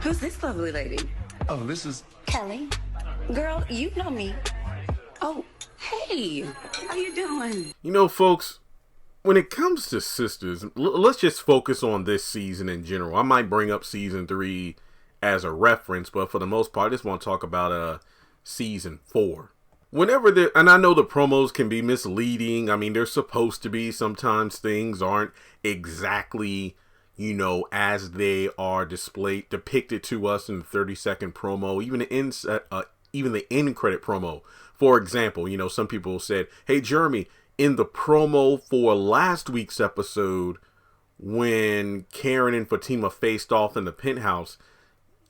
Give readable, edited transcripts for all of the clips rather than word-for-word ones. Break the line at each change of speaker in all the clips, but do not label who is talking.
Who's this lovely lady?
Oh, this is
Kelly. Girl, you know me. Oh, hey. How you doing?
You know, folks, when it comes to Sistas, let's just focus on this season in general. I might bring up season 3 as a reference, but for the most part, I just want to talk about season 4. And I know the promos can be misleading. I mean, they're supposed to be. Sometimes things aren't exactly, as they are depicted to us in the 30-second promo, even the end credit promo. For example, some people said, "Hey, Jeremy, in the promo for last week's episode, when Karen and Fatima faced off in the penthouse,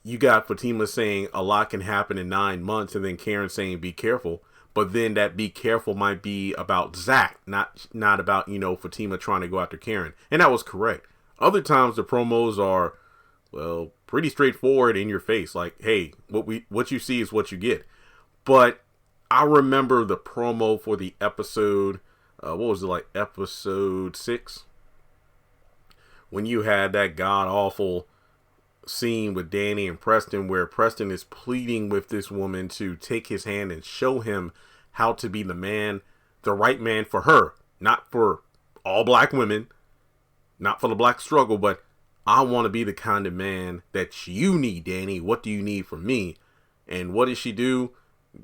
you got Fatima saying a lot can happen in 9 months, and then Karen saying be careful." But then that be careful might be about Zach, not about, Fatima trying to go after Karen. And that was correct. Other times the promos are, well, pretty straightforward, in your face. Like, hey, what you see is what you get. But I remember the promo for the episode, what was it, like episode 6? When you had that god-awful scene with Danni and Preston, where Preston is pleading with this woman to take his hand and show him how to be the right man for her, not for all black women, not for the black struggle, but I want to be the kind of man that you need, Danni. What do you need from me? And what did she do?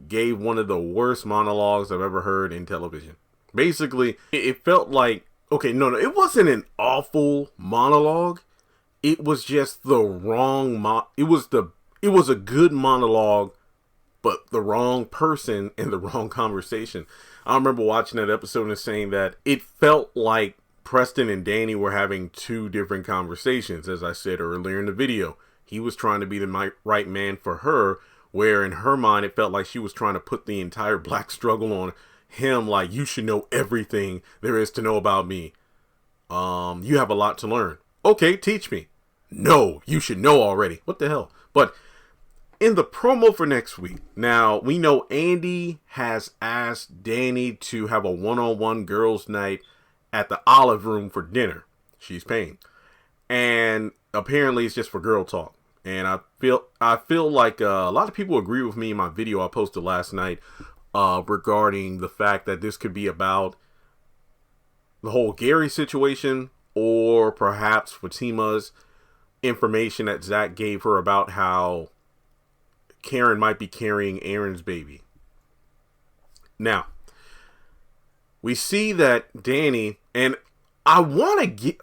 Gave one of the worst monologues I've ever heard in television. Basically, it felt like, okay, no, it wasn't an awful monologue. It was just the wrong it was a good monologue, but the wrong person in the wrong conversation. I remember watching that episode and saying that it felt like Preston and Danni were having two different conversations. As I said earlier in the video, he was trying to be the right man for her, where in her mind it felt like she was trying to put the entire black struggle on him, like, you should know everything there is to know about me. You have a lot to learn. Okay, teach me. No, you should know already. What the hell? But in the promo for next week, now we know Andy has asked Danni to have a one-on-one girls' night at the Olive Room for dinner. She's paying. And apparently it's just for girl talk. And I feel like a lot of people agree with me in my video I posted last night regarding the fact that this could be about the whole Gary situation, or perhaps Fatima's information that Zach gave her about how Karen might be carrying Aaron's baby. Now, we see that Danni, and I want to get,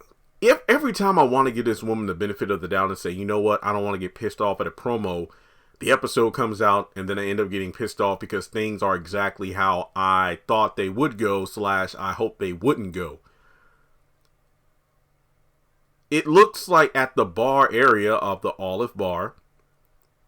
every time I want to give this woman the benefit of the doubt and say, you know what, I don't want to get pissed off at a promo, the episode comes out and then I end up getting pissed off because things are exactly how I thought they would go / I hope they wouldn't go. It looks like at the bar area of the Olive Bar,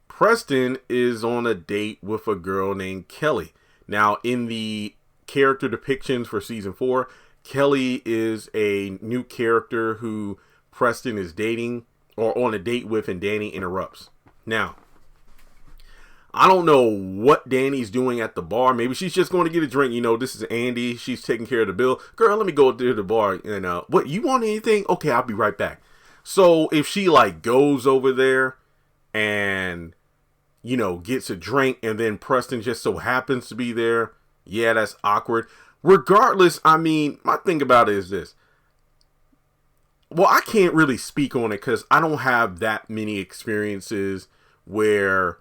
Preston is on a date with a girl named Kelly. Now, in the character depictions for season 4, Kelly is a new character who Preston is dating or on a date with, and Danni interrupts. Now, I don't know what Danni's doing at the bar. Maybe she's just going to get a drink. This is Andy. She's taking care of the bill. Girl, let me go to the bar. And what, you want anything? Okay, I'll be right back. So if she goes over there and, gets a drink, and then Preston just so happens to be there, yeah, that's awkward. Regardless, I mean, my thing about it is this. Well, I can't really speak on it because I don't have that many experiences where,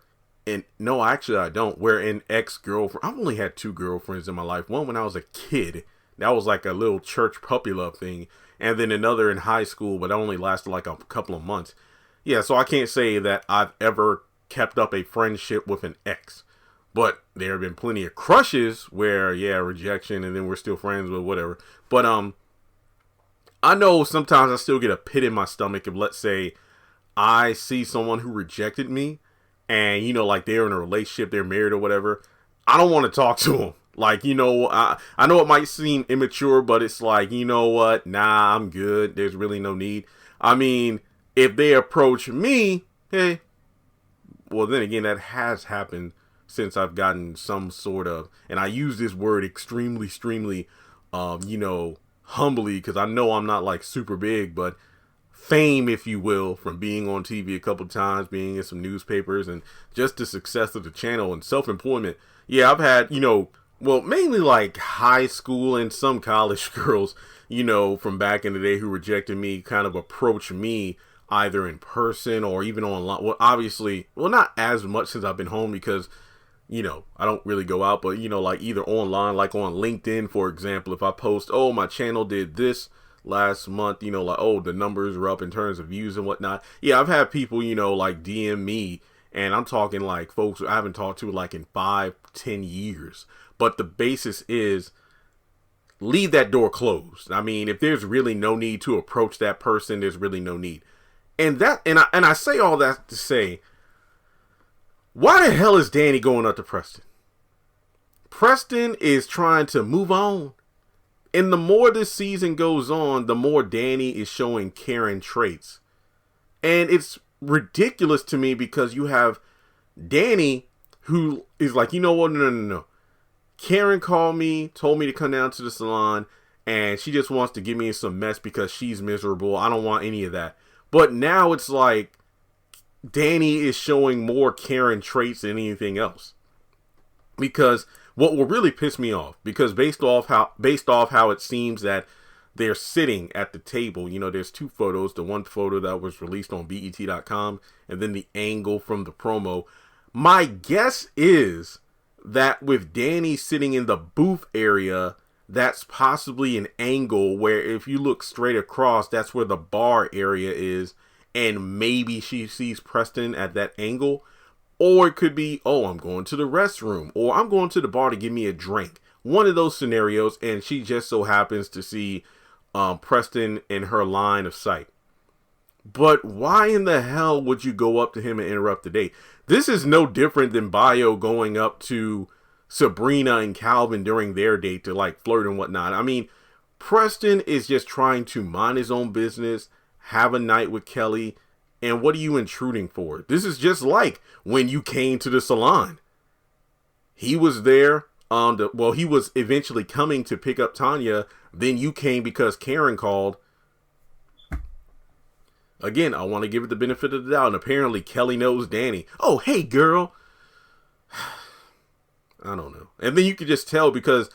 no, actually I don't, where an ex-girlfriend, I've only had 2 girlfriends in my life. One when I was a kid. That was like a little church puppy love thing. And then another in high school, but it only lasted like a couple of months. Yeah, so I can't say that I've ever kept up a friendship with an ex. But there have been plenty of crushes where, yeah, rejection, and then we're still friends with whatever. But I know sometimes I still get a pit in my stomach if, let's say, I see someone who rejected me, and, they're in a relationship, they're married or whatever. I don't want to talk to them. I know it might seem immature, but it's like, you know what? Nah, I'm good. There's really no need. I mean, if they approach me, hey, well, then again, that has happened since I've gotten some sort of, and I use this word extremely, humbly, because I know I'm not super big, but fame, if you will, from being on TV a couple times, being in some newspapers, and just the success of the channel and self-employment. Yeah, I've had, well, mainly like high school and some college girls, from back in the day who rejected me kind of approach me either in person or even online. Well, obviously, not as much since I've been home because, I don't really go out, but, like either online, like on LinkedIn, for example, if I post, oh, my channel did this last month, like, oh, the numbers are up in terms of views and whatnot. Yeah, I've had people, like DM me, and I'm talking like folks I haven't talked to like in 5-10 years. But the basis is leave that door closed. I mean, if there's really no need to approach that person, there's really no need. And I say all that to say, why the hell is Danni going up to Preston? Preston is trying to move on. And the more this season goes on, the more Danni is showing Karen traits. And it's ridiculous to me because you have Danni who is like, you know what, no. Karen called me, told me to come down to the salon, and she just wants to give me some mess because she's miserable. I don't want any of that. But now it's like Danni is showing more Karen traits than anything else. Because what will really piss me off, because based off how it seems that they're sitting at the table, there's two photos, the one photo that was released on BET.com and then the angle from the promo. My guess is that with Danni sitting in the booth area, that's possibly an angle where if you look straight across, that's where the bar area is, and maybe she sees Preston at that angle. Or it could be, oh, I'm going to the restroom, or I'm going to the bar to give me a drink. One of those scenarios, and she just so happens to see Preston in her line of sight. But why in the hell would you go up to him and interrupt the date? This is no different than Bio going up to Sabrina and Calvin during their date to like flirt and whatnot. I mean, Preston is just trying to mind his own business, have a night with Kelly. And what are you intruding for? This is just like when you came to the salon. He was there he was eventually coming to pick up Tanya. Then you came because Karen called. Again, I want to give it the benefit of the doubt. And apparently Kelly knows Danni. Oh, hey, girl. I don't know. And then you could just tell because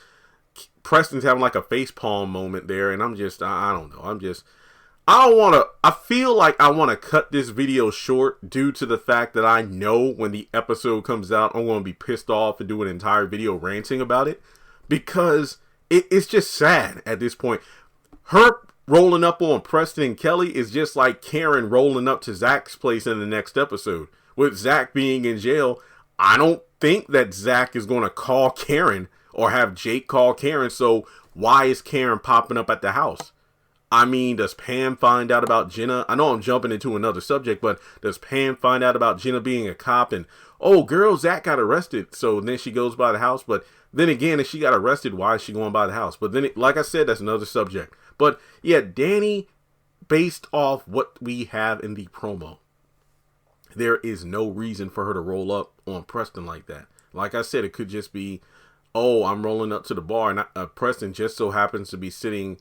Preston's having like a facepalm moment there. And I don't know. I feel like I want to cut this video short due to the fact that I know when the episode comes out, I'm going to be pissed off and do an entire video ranting about it because it's just sad at this point. Her rolling up on Preston and Kelly is just like Karen rolling up to Zach's place in the next episode. With Zach being in jail, I don't think that Zach is going to call Karen or have Jake call Karen. So why is Karen popping up at the house? I mean, does Pam find out about Jenna? I know I'm jumping into another subject, but does Pam find out about Jenna being a cop and, oh, girl, Zach got arrested. So then she goes by the house. But then again, if she got arrested, why is she going by the house? But then, like I said, that's another subject. But yeah, Danni, based off what we have in the promo, there is no reason for her to roll up on Preston like that. Like I said, it could just be, oh, I'm rolling up to the bar and Preston just so happens to be sitting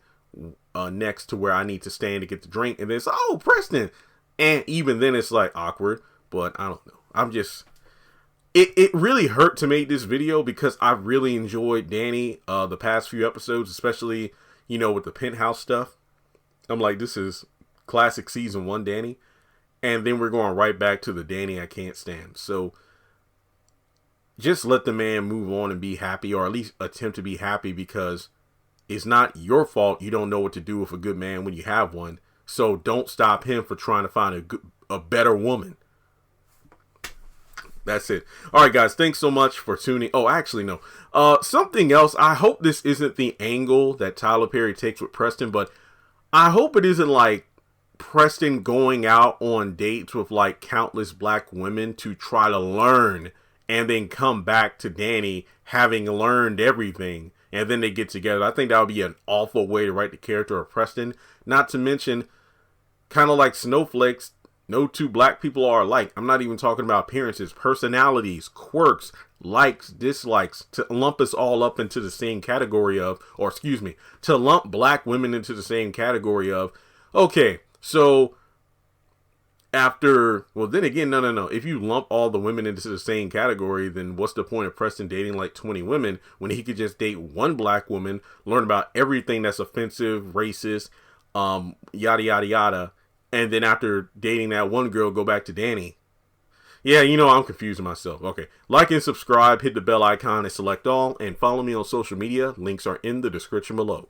next to where I need to stand to get the drink, and then it's, oh, Preston, and even then it's like awkward. But I don't know, it really hurt to make this video because I really enjoyed Danni the past few episodes, especially with the penthouse stuff. I'm like, this is classic season 1 Danni, and then we're going right back to the Danni I can't stand. So just let the man move on and be happy, or at least attempt to be happy, because it's not your fault you don't know what to do with a good man when you have one. So don't stop him for trying to find a better woman. That's it. All right, guys. Thanks so much for tuning. Oh, actually, no. Something else. I hope this isn't the angle that Tyler Perry takes with Preston, but I hope it isn't like Preston going out on dates with like countless black women to try to learn and then come back to Danni having learned everything. And then they get together. I think that would be an awful way to write the character of Preston. Not to mention, kind of like snowflakes, no two black people are alike. I'm not even talking about appearances, personalities, quirks, likes, dislikes, to lump us all up into the same category of, or excuse me, to lump black women into the same category of, okay, so after, well, then again, no. If you lump all the women into the same category, then what's the point of Preston dating like 20 women when he could just date one black woman, learn about everything that's offensive, racist, yada, yada, yada, and then after dating that one girl, go back to Danni? Yeah, I'm confusing myself. Okay, like and subscribe, hit the bell icon and select all, and follow me on social media. Links are in the description below.